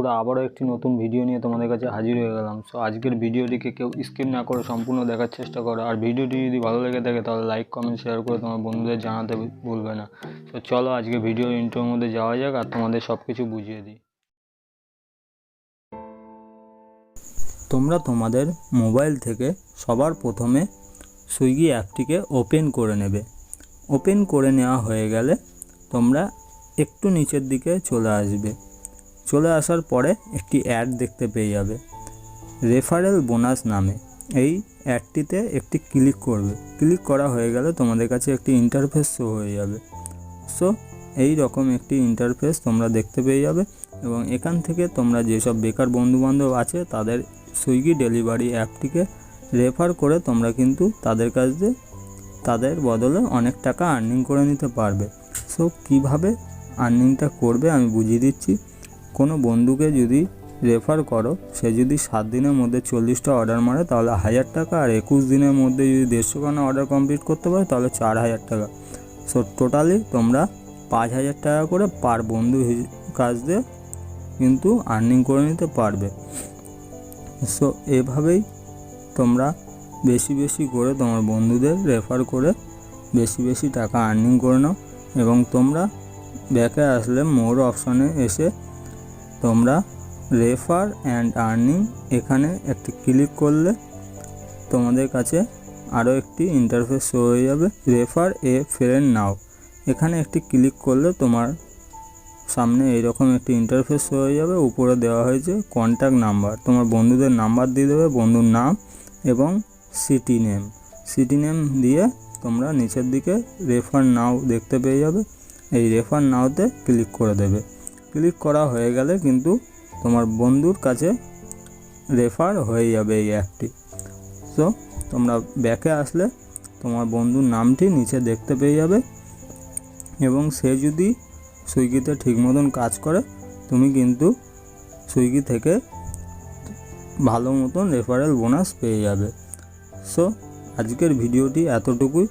বন্ধুরা আবারও একটি নতুন ভিডিও নিয়ে তোমাদের কাছে হাজির হয়ে গেলাম। সো আজকের ভিডিওটিকে কেউ স্কিপ না করে সম্পূর্ণ দেখার চেষ্টা করো। আর ভিডিওটি যদি ভালো লেগে থাকে তাহলে লাইক কমেন্ট শেয়ার করে তোমার বন্ধুদের জানাতে ভুলবে না। তো চলো আজকে ভিডিও ইন্ট্রোর মধ্যে যাওয়া যাক আর তোমাদের সব কিছু বুঝিয়ে দিই। তোমরা তোমাদের মোবাইল থেকে সবার প্রথমে সুইগি অ্যাপটিকে ওপেন করে নেবে। ওপেন করে নেওয়া হয়ে গেলে তোমরা একটু নিচের দিকে চলে আসবে। চলে আসার পরে একটি অ্যাড দেখতে পেয়ে যাবে রেফারেল বোনাস নামে। এই অ্যাডটিতে একটি ক্লিক করবে। ক্লিক করা হয়ে গেলে তোমাদের কাছে একটি ইন্টারফেস শো হয়ে যাবে। সো এই রকম একটি ইন্টারফেস তোমরা দেখতে পেয়ে যাবে এবং এখান থেকে তোমরা যেসব বেকার বন্ধুবান্ধব আছে তাদের সুইগি ডেলিভারি অ্যাপটিকে রেফার করে তোমরা কিন্তু তাদের কাছে তাদের বদলে অনেক টাকা আর্নিং করে নিতে পারবে। সো কীভাবে আর্নিংটা করবে আমি বুঝিয়ে দিচ্ছি। কোনো বন্ধুকে যদি রেফার করো, সে যদি 7 দিনের মধ্যে 40টা অর্ডার মারে তাহলে 1000 টাকা, আর 21 দিনের মধ্যে যদি 150খানা অর্ডার কমপ্লিট করতে পারে তাহলে 4000 টাকা। সো টোটালি তোমরা 5000 টাকা করে পার বন্ধু কাজ দিয়ে কিন্তু আর্নিং করে নিতে পারবে। সো এভাবেই তোমরা বেশি বেশি করে তোমার বন্ধুদের রেফার করে বেশি বেশি টাকা আর্নিং করে নাও। এবং তোমরা ব্যাকে আসলে মোর অপশানে এসে তোমরা রেফার অ্যান্ড আর্নিং এখানে একটি ক্লিক করলে তোমাদের কাছে আরও একটি ইন্টারফেস শো হয়ে যাবে রেফার এ ফ্রেন্ড নাও। এখানে একটি ক্লিক করলে তোমার সামনে এইরকম একটি ইন্টারফেস শো হয়ে যাবে। উপরে দেওয়া হয়েছে কন্ট্যাক্ট নাম্বার, তোমার বন্ধুদের নাম্বার দিয়ে দেবে, বন্ধুর নাম এবং সিটি নেম দিয়ে তোমরা নিচের দিকে রেফার নাও দেখতে পেয়ে যাবে। এই রেফার নাওতে ক্লিক করে দেবে। ক্লিক করা হয়ে গেলে কিন্তু তোমার বন্ধুর কাছে রেফার হয়ে যাবে এই অ্যাপটি। সো তোমরা ব্যাকে আসলে তোমার বন্ধুর নামটি নিচে দেখতে পেয়ে যাবে এবং সে যদি সুইগিতে ঠিক মতন কাজ করে তুমি কিন্তু সুইগি থেকে ভালো মতন রেফারেল বোনাস পেয়ে যাবে। সো আজকের ভিডিওটি এতটুকুই,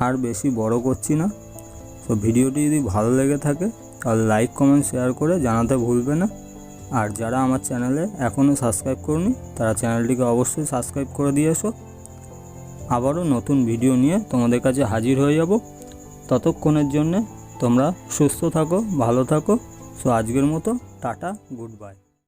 আর বেশি বড় করছি না। তো ভিডিওটি যদি ভালো লেগে থাকে তাহলে লাইক কমেন্ট শেয়ার করে জানাতে ভুলবে না। আর যারা আমার চ্যানেলে এখনও সাবস্ক্রাইব করনি তারা চ্যানেলটিকে অবশ্যই সাবস্ক্রাইব করে দিয়ে এসো। আবারও নতুন ভিডিও নিয়ে তোমাদের কাছে হাজির হয়ে যাব। ততক্ষণের জন্যে তোমরা সুস্থ থাকো, ভালো থাকো। সো আজকের মতো টাটা, গুড বাই।